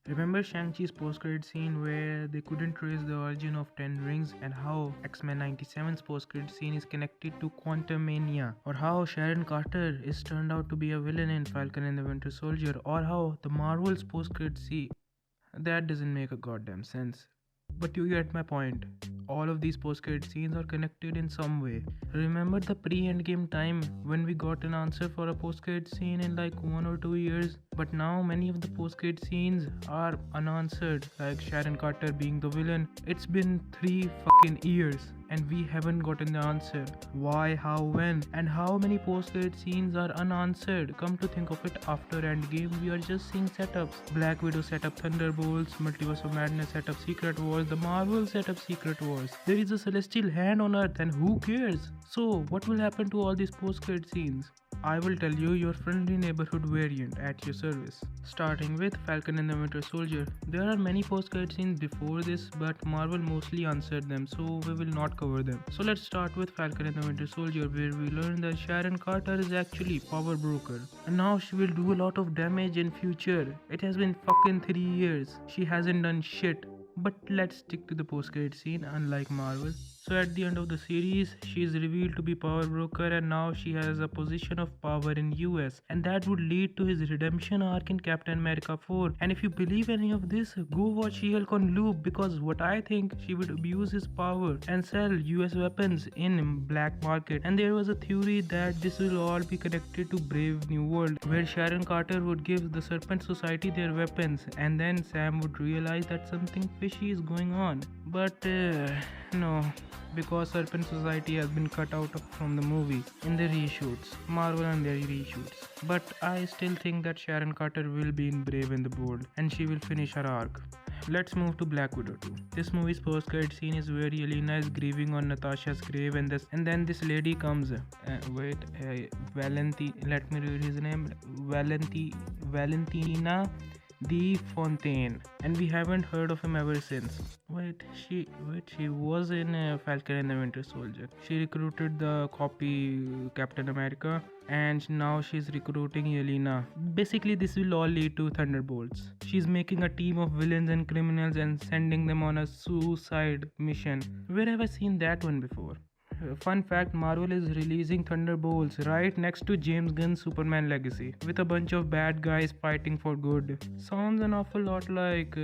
Remember Shang-Chi's post-credit scene where they couldn't trace the origin of Ten Rings, and how X-Men 97's post-credit scene is connected to Quantum Mania, or how Sharon Carter is turned out to be a villain in Falcon and the Winter Soldier, or how the Marvel's post-credit scene that doesn't make a goddamn sense. But you get my point. All of these post-credit scenes are connected in some way. Remember the pre-endgame time when we got an answer for a post-credit scene in like 1 or 2 years? But now many of the post-credit scenes are unanswered, like Sharon Carter being the villain. It's been 3 fucking years and we haven't gotten the answer. Why, how, when, and how many post-credit scenes are unanswered? Come to think of it, after Endgame, we are just seeing setups. Black Widow set up Thunderbolts, Multiverse of Madness set up Secret Wars, the Marvel set up Secret Wars. There is a celestial hand on Earth, and who cares? So, what will happen to all these post-credit scenes? I will tell you your friendly neighborhood variant at your service. Starting with Falcon and the Winter Soldier. There are many post-credit scenes before this, but Marvel mostly answered them, so we will not cover them. So let's start with Falcon and the Winter Soldier, where we learn that Sharon Carter is actually power broker, and now she will do a lot of damage in future. It has been fucking 3 years. She hasn't done shit. But let's stick to the post-credit scene, unlike Marvel. So at the end of the series, she is revealed to be power broker, and now she has a position of power in US, and that would lead to his redemption arc in Captain America 4. And if you believe any of this, go watch She-Hulk on loop, because what I think, she would abuse his power and sell US weapons in black market. And there was a theory that this will all be connected to Brave New World, where Sharon Carter would give the Serpent Society their weapons, and then Sam would realize that something fishy is going on. But no, because Serpent Society has been cut out from the movie in the reshoots, Marvel and their reshoots. But I still think that Sharon Carter will be in Brave in the Bold, and she will finish her arc. Let's move to Black Widow 2. This movie's post-credit scene is where Yelena is grieving on Natasha's grave, and then this lady comes. Let me read his name. Valentina the Fontaine, and we haven't heard of him ever since. She was in Falcon and the Winter Soldier. She recruited the copy Captain America, and now she's recruiting Yelena. Basically, this will all lead to Thunderbolts. She's making a team of villains and criminals and sending them on a suicide mission. Where have I seen that one before? Fun fact, Marvel is releasing Thunderbolts right next to James Gunn's Superman Legacy, with a bunch of bad guys fighting for good. Sounds an awful lot like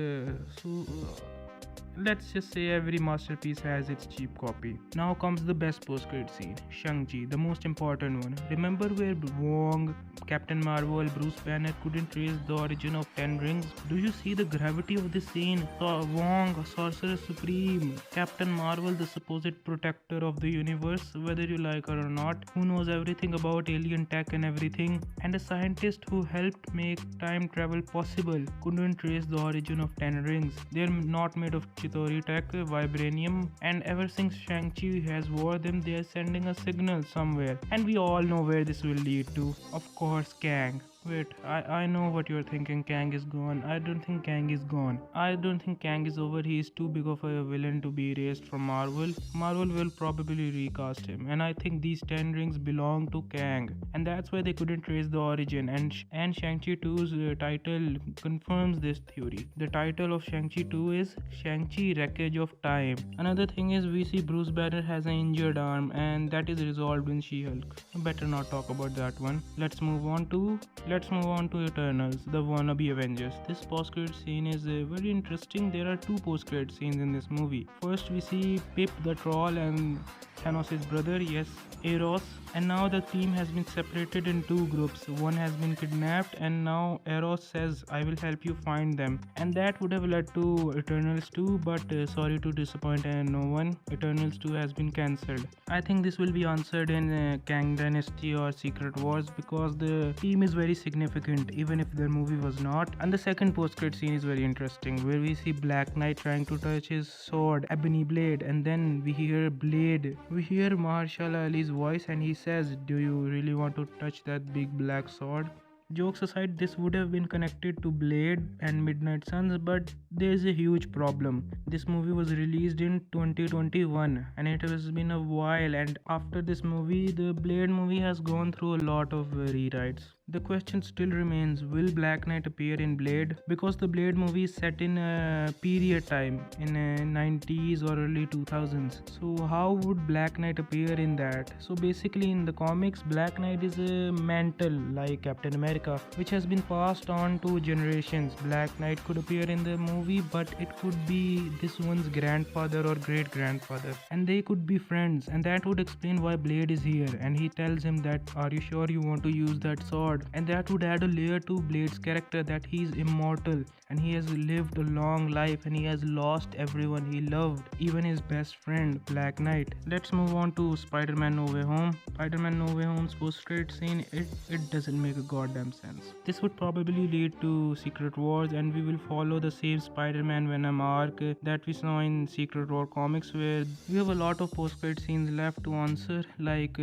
let's just say every masterpiece has its cheap copy. Now comes the best post-credit scene, Shang-Chi, the most important one. Remember where Wong, Captain Marvel, Bruce Banner couldn't trace the origin of Ten Rings? Do you see the gravity of this scene? So Wong, Sorcerer Supreme, Captain Marvel, the supposed protector of the universe, whether you like her or not, who knows everything about alien tech and everything, and a scientist who helped make time travel possible, couldn't trace the origin of Ten Rings. They're not made of Chitauri tech, vibranium, and ever since Shang-Chi has wore them, they are sending a signal somewhere, and we all know where this will lead to. Of course, Kang. Wait, I know what you're thinking. Kang is gone. I don't think Kang is gone. I don't think Kang is over. He is too big of a villain to be erased from Marvel. Marvel will probably recast him, and I think these 10 rings belong to Kang, and that's why they couldn't trace the origin. And Shang-Chi 2's title confirms this theory. The title of Shang-Chi 2 is Shang-Chi Wreckage of Time. Another thing is we see Bruce Banner has an injured arm, and that is resolved in She-Hulk. Better not talk about that one. Let's move on to Eternals, the wannabe Avengers. This post-credit scene is very interesting. There are two post-credit scenes in this movie. First, we see Pip the Troll and Thanos' brother, yes, Eros, and now the team has been separated in two groups. One has been kidnapped, and now Eros says, I will help you find them. And that would have led to Eternals 2, but sorry to disappoint no one, Eternals 2 has been cancelled. I think this will be answered in Kang Dynasty or Secret Wars, because the team is very significant, even if their movie was not. And the second post-credit scene is very interesting, where we see Black Knight trying to touch his sword, Ebony Blade, and then we hear Marshall Ali's voice, and he says, do you really want to touch that big black sword? Jokes aside, this would have been connected to Blade and Midnight Suns, but there's a huge problem. This movie was released in 2021, and it has been a while, and after this movie, the Blade movie has gone through a lot of rewrites. The question still remains, will Black Knight appear in Blade? Because the Blade movie is set in a period time in 90s or early 2000s. So how would Black Knight appear in that? So basically in the comics, Black Knight is a mantle like Captain America, which has been passed on to generations. Black Knight could appear in the movie, but it could be this one's grandfather or great grandfather, and they could be friends, and that would explain why Blade is here. And he tells him that, are you sure you want to use that sword? And that would add a layer to Blade's character, that he's immortal and he has lived a long life and he has lost everyone he loved, even his best friend Black Knight. Let's move on to Spider-Man No Way Home. Spider-Man No Way Home's post-credit scene, it doesn't make a goddamn sense. This would probably lead to Secret Wars, and we will follow the same Spider-Man Venom arc that we saw in Secret War comics, where we have a lot of post-credit scenes left to answer, like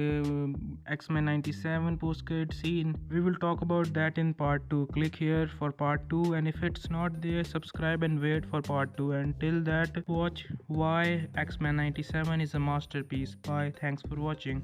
X-Men 97 post-credit scene. We will talk about that in part 2. Click here for part 2, and if it's not there, subscribe and wait for part 2. Until that, watch why X-Men 97 is a masterpiece. Bye. Thanks for watching.